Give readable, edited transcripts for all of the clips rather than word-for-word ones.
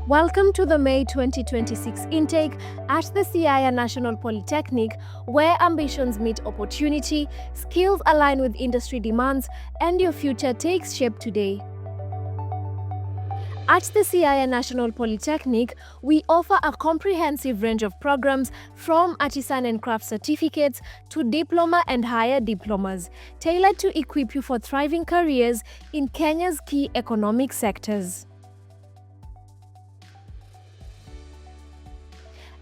Welcome to the May 2026 intake at the Siaya National Polytechnic, where ambitions meet opportunity, skills align with industry demands, and your future takes shape today. At the Siaya National Polytechnic, we offer a comprehensive range of programs from artisan and craft certificates to diploma and higher diplomas, tailored to equip you for thriving careers in Kenya's key economic sectors.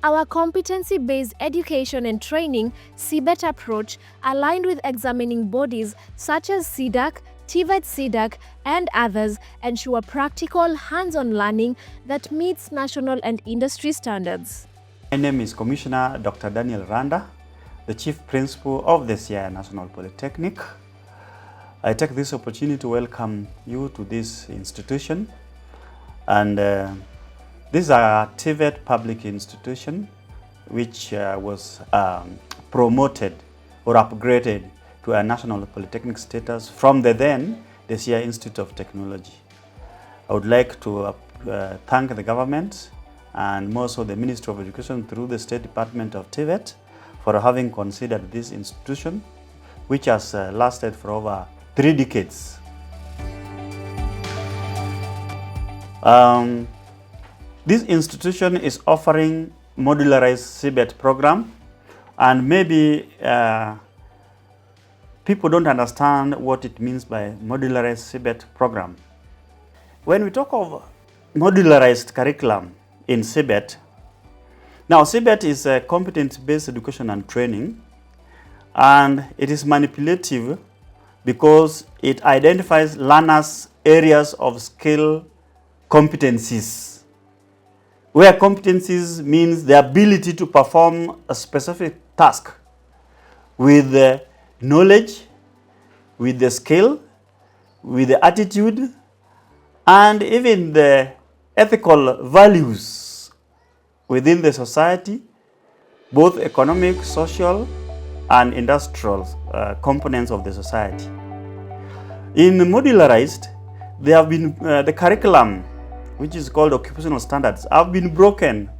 Our competency-based education and training (CBET) approach, aligned with examining bodies such as CDAC, TVET, and others, ensure practical, hands-on learning that meets national and industry standards. My name is Commissioner Dr. Daniel Randa, the Chief Principal of the Siaya National Polytechnic. I take this opportunity to welcome you to this institution, and this is a TVET public institution which was promoted or upgraded to a national polytechnic status from the Siaya Institute of Technology. I would like to thank the government and more so the Ministry of Education through the State Department of TVET for having considered this institution, which has lasted for over 3 decades. This institution is offering modularized CBET program, and maybe people don't understand what it means by modularized CBET program. When we talk of modularized curriculum in CBET, now CBET is a competence-based education and training, and it is manipulative because it identifies learners' areas of skill competencies, where competencies means the ability to perform a specific task with the knowledge, with the skill, with the attitude, and even the ethical values within the society, both economic, social, and industrial components of the society. In modularized, there have been the curriculum, which is called occupational standards, have been broken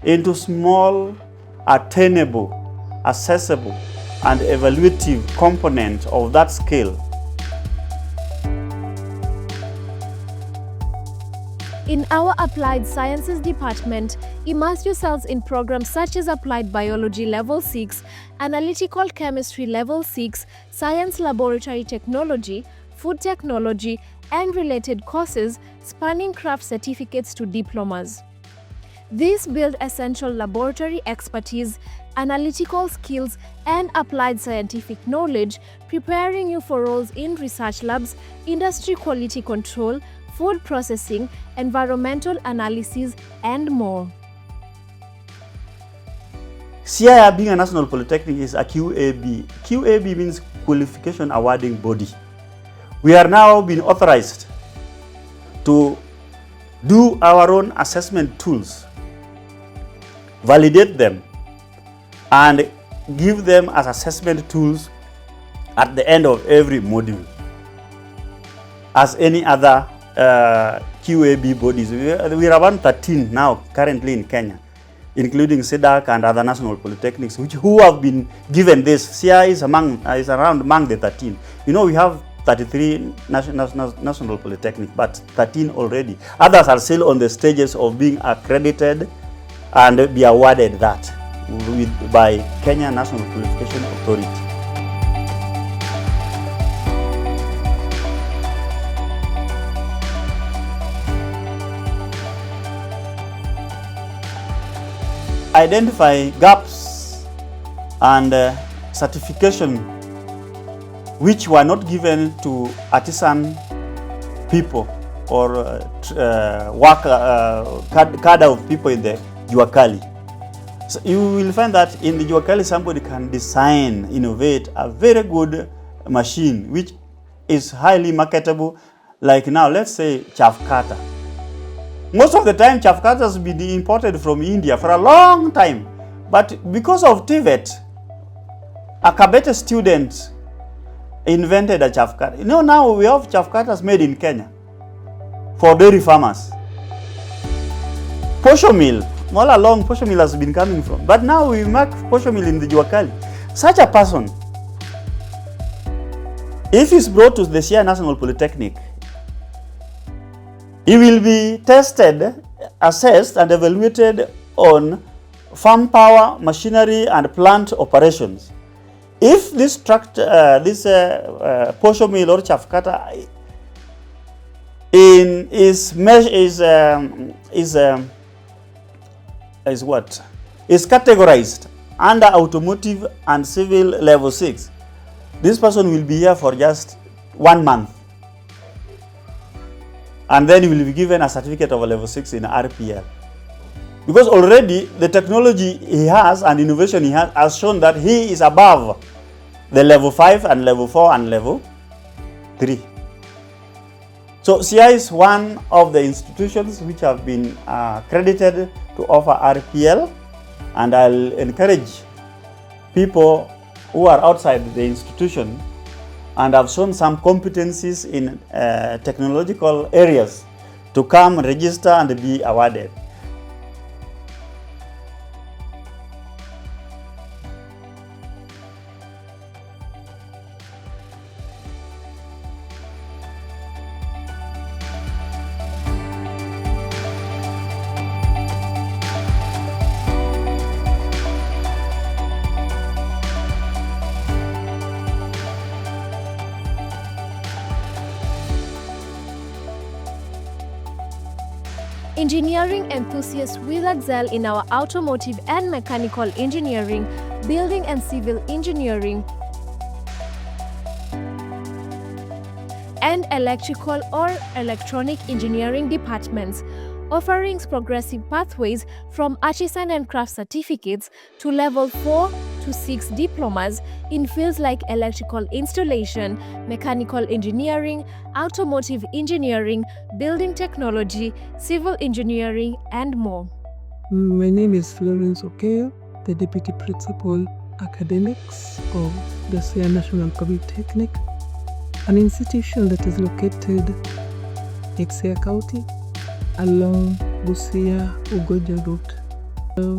into small, attainable, accessible, and evaluative components of that skill. In our Applied Sciences department, immerse yourselves in programs such as Applied Biology Level 6, Analytical Chemistry Level 6, Science Laboratory Technology, Food Technology, and related courses spanning craft certificates to diplomas. These build essential laboratory expertise, analytical skills, and applied scientific knowledge, preparing you for roles in research labs, industry quality control, food processing, environmental analysis, and more. Siaya, being a national polytechnic, is a QAB. QAB means Qualification Awarding Body. We are now being authorized to do our own assessment tools, validate them, and give them as assessment tools at the end of every module, as any other QAB bodies. We are around 13 now currently in Kenya, including CDAC and other national polytechnics, who have been given this. Siaya is around among the 13. You know, we have 33 national polytechnic, but 13 already. Others are still on the stages of being accredited and be awarded that by Kenya National Qualification Authority. Identify gaps and certification which were not given to artisan people or cadre of people in the Juakali. So you will find that in the Juakali somebody can design, innovate a very good machine which is highly marketable, like now let's say chaff cutter. Most of the time chaff cutter has been imported from India for a long time, but because of TVET, a Kabete student invented a chaff cutter. You know, now we have chaff cutters made in Kenya for dairy farmers. posho mill. All along, posho mill has been coming from. But now we mark posho mill in the Juakali. Such a person, if he's brought to the Siaya National Polytechnic, he will be tested, assessed, and evaluated on farm power, machinery, and plant operations. If this posho mill or chaff cutter is categorized under automotive and civil level 6, this person will be here for just 1 month, and then he will be given a certificate of level 6 in RPL, because already the technology he has and innovation he has shown that he is above the level 5 and level 4 and level 3. So Siaya is one of the institutions which have been credited to offer RPL, and I'll encourage people who are outside the institution and have shown some competencies in technological areas to come, register, and be awarded. Engineering enthusiasts will excel in our automotive and mechanical engineering, building and civil engineering, and electrical or electronic engineering departments, offering progressive pathways from artisan and craft certificates to level 4 to 6 diplomas in fields like electrical installation, mechanical engineering, automotive engineering, building technology, civil engineering, and more. My name is Florence Okeyo, the Deputy Principal Academics of the Siaya National Polytechnic, an institution that is located in Siaya County along Busia-Ugonja route.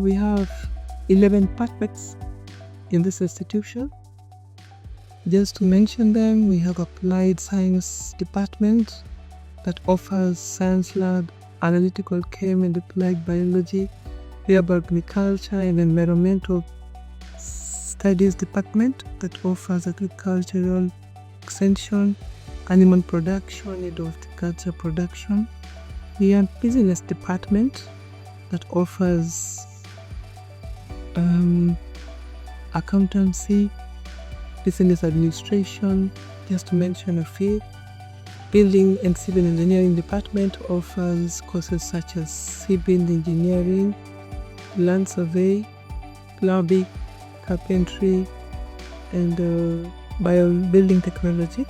We have 11 departments in this institution. Just to mention them, we have Applied Science Department that offers Science Lab, Analytical Chem and Applied Biology. We have Agriculture and Environmental Studies Department that offers Agricultural Extension, Animal Production and Horticulture Production. We have Business Department that offers accountancy, business administration, just to mention a few. Building and Civil Engineering Department offers courses such as civil engineering, land survey, plumbing, carpentry, and building technology.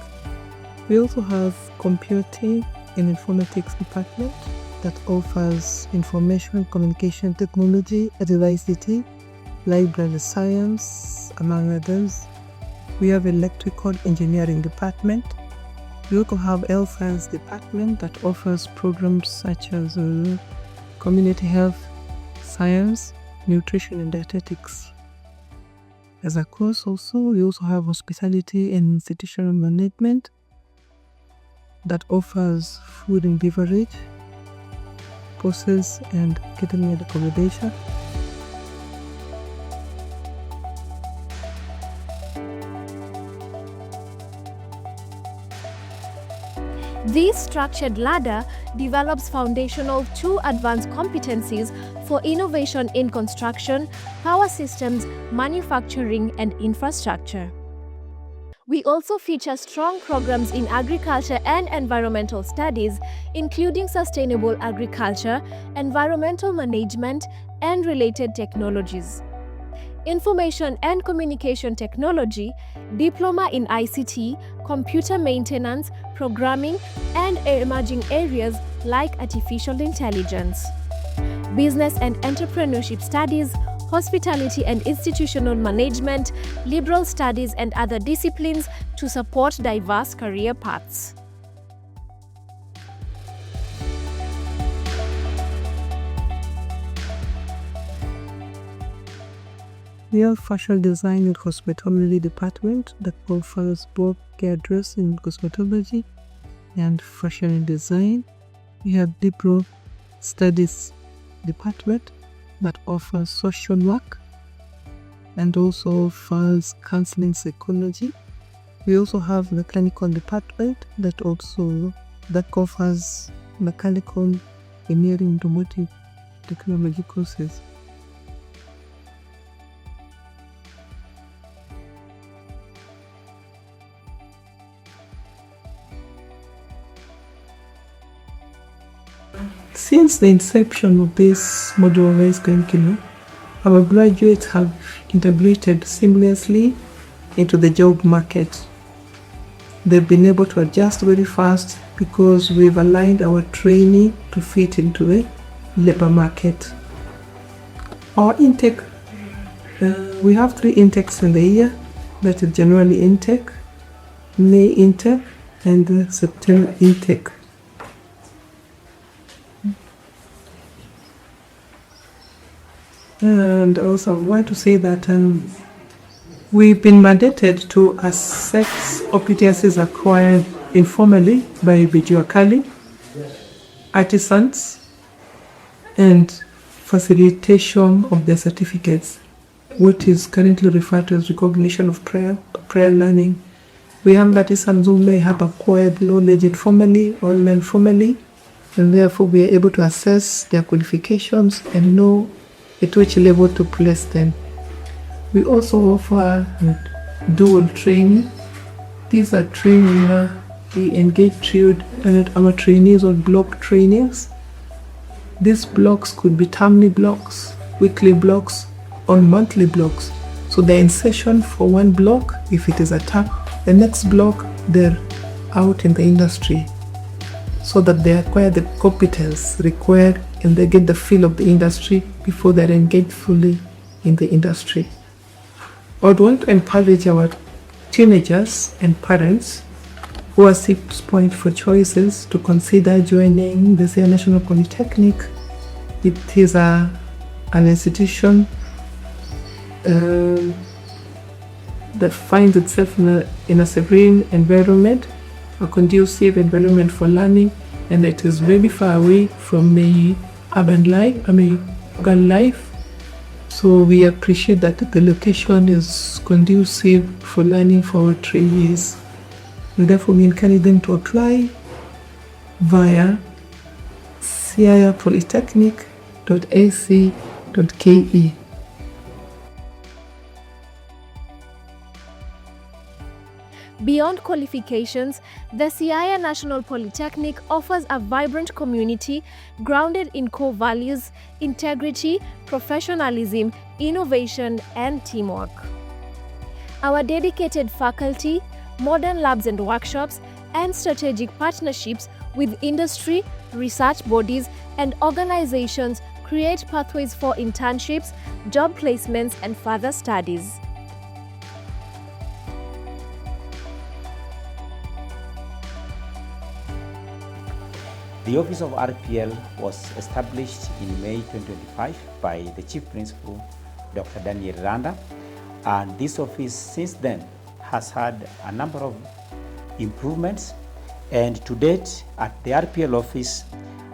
We also have Computing and Informatics Department that offers information communication technology, ICT, library science, among others. We have Electrical Engineering Department. We also have Health Science Department that offers programs such as community health, science, nutrition, and dietetics. As a course also, we also have Hospitality and Institutional Management that offers food and beverage, courses, and catering and accommodation. This structured ladder develops foundational to advanced competencies for innovation in construction, power systems, manufacturing, and infrastructure. We also feature strong programs in agriculture and environmental studies, including sustainable agriculture, environmental management, and related technologies. Information and Communication Technology, Diploma in ICT, Computer Maintenance, Programming, and emerging areas like Artificial Intelligence. Business and Entrepreneurship Studies, Hospitality and Institutional Management, Liberal Studies, and other disciplines to support diverse career paths. We have fashion design and cosmetology department that offers both hairdressing and cosmetology and fashion and design. We have Diplo Studies department that offers social work and also offers counseling psychology. We also have mechanical department that offers mechanical engineering and automotive technology courses. Since the inception of this modularized curriculum, our graduates have integrated seamlessly into the job market. They've been able to adjust very fast because we've aligned our training to fit into the labor market. Our intake, we have 3 intakes in the year. That is January intake, May intake, and September intake. And also I want to say that we've been mandated to assess opportunities acquired informally by Bijuakali, artisans, and facilitation of their certificates, what is currently referred to as recognition of prior learning. We have artisans who may have acquired knowledge informally or informally, and therefore we are able to assess their qualifications and know at which level to place them. We also offer dual training. These are training we engage our trainees on block trainings. These blocks could be termly blocks, weekly blocks, or monthly blocks. So they're in session for one block. If it is a term, the next block they're out in the industry, so that they acquire the competence required and they get the feel of the industry before they're engaged fully in the industry. I would want to encourage our teenagers and parents who are 6 point for choices to consider joining the Siaya National Polytechnic. It is an institution that finds itself in a serene environment, a conducive environment for learning, and it is very far away from the urban life. So we appreciate that the location is conducive for learning for our trainees. And therefore we encourage them to apply via siayapolytechnic.ac.ke. Beyond qualifications, the Siaya National Polytechnic offers a vibrant community grounded in core values, integrity, professionalism, innovation, and teamwork. Our dedicated faculty, modern labs and workshops, and strategic partnerships with industry, research bodies, and organizations create pathways for internships, job placements, and further studies. The Office of RPL was established in May 2025 by the Chief Principal, Dr. Daniel Randa, and this office since then has had a number of improvements, and to date at the RPL office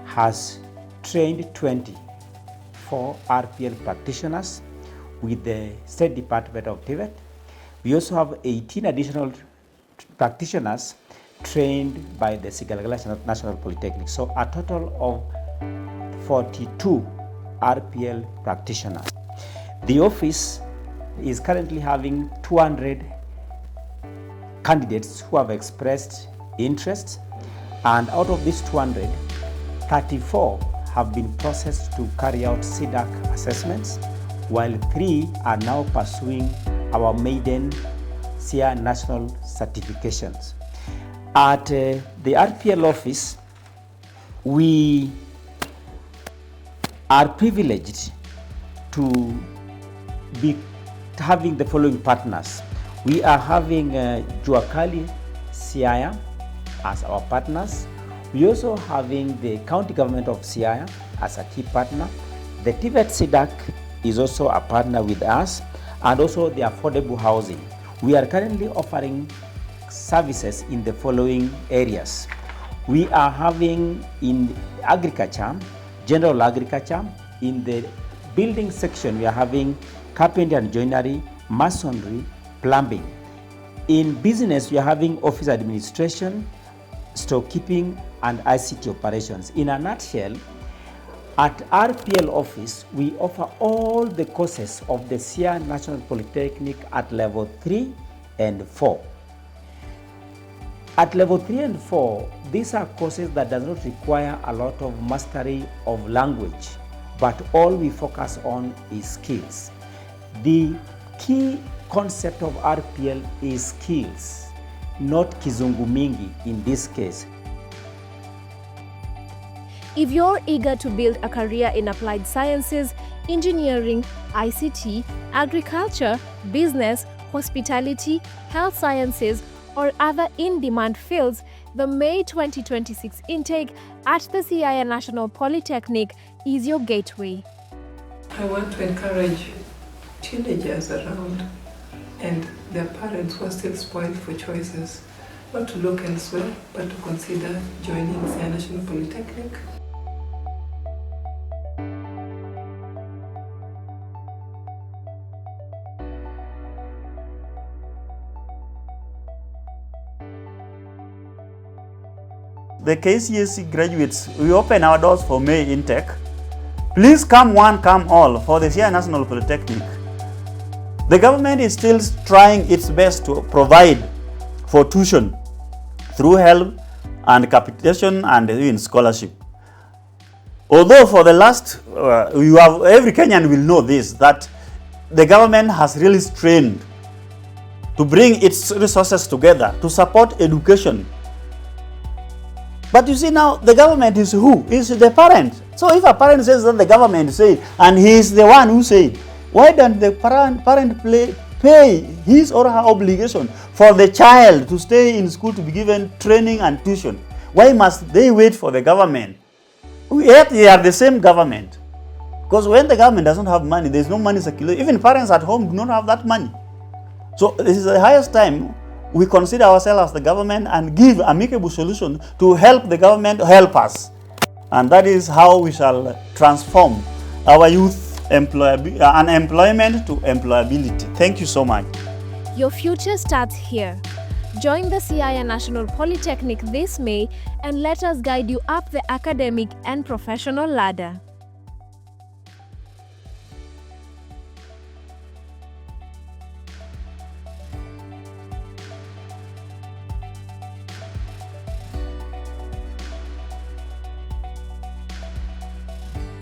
has trained 24 RPL practitioners with the State Department of TVET. We also have 18 additional practitioners trained by the Siaya National Polytechnic. So a total of 42 RPL practitioners. The office is currently having 200 candidates who have expressed interest, and out of these 200, 34 have been processed to carry out CDAC assessments, while 3 are now pursuing our maiden Siaya National certifications. At the RPL office, we are privileged to be having the following partners. We are having Juakali Siaya as our partners. We also having the county government of Siaya as a key partner. The TVET CDAC is also a partner with us, and also the affordable housing. We are currently offering services in the following areas. We are having in agriculture, general agriculture. In the building section, we are having carpentry and joinery, masonry, plumbing. In business, we are having office administration, storekeeping, and ICT operations. In a nutshell, at RPL office, we offer all the courses of the Siaya National Polytechnic at level 3 and 4. At level 3 and 4, these are courses that does not require a lot of mastery of language, but all we focus on is skills. The key concept of RPL is skills, not kizungu mingi in this case. If you're eager to build a career in applied sciences, engineering, ICT, agriculture, business, hospitality, health sciences, or other in-demand fields, the May 2026 intake at the Siaya National Polytechnic is your gateway. I want to encourage teenagers around and their parents who are still spoiled for choices not to look elsewhere, but to consider joining Siaya National Polytechnic. The KCSE graduates, we open our doors for May intake. Please come one, come all for the Siaya National Polytechnic. The government is still trying its best to provide for tuition through help and capitation and even scholarship. Although for the last, every Kenyan will know this, that the government has really strained to bring its resources together to support education. But you see now, the government is who? Is the parent. So if a parent says that the government said, and he is the one who said, why don't the parent pay his or her obligation for the child to stay in school to be given training and tuition? Why must they wait for the government? Yet they are the same government. Because when the government doesn't have money, there is no money circulating. Even parents at home do not have that money. So this is the highest time we consider ourselves as the government and give amicable solution to help the government help us. And that is how we shall transform our youth unemployment to employability. Thank you so much. Your future starts here. Join the Siaya National Polytechnic this May and let us guide you up the academic and professional ladder.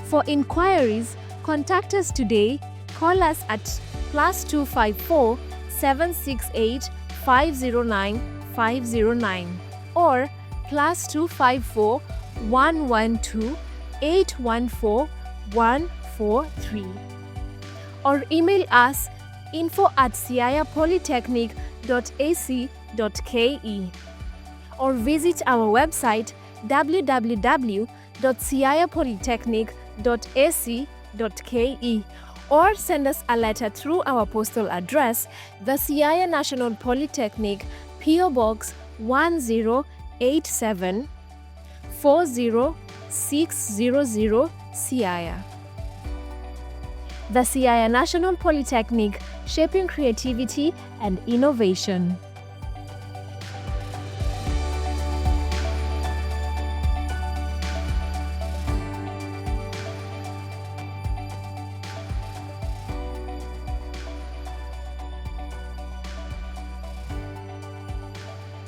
For inquiries, contact us today. Call us at +254 768 509 509 or +254 112 814 143 or email us info@siayapolytechnic.ac.ke or visit our website www.siayapolytechnic.ac.ke or send us a letter through our postal address, the Siaya National Polytechnic, PO Box 1087 40600 Siaya. The Siaya National Polytechnic, shaping creativity and innovation.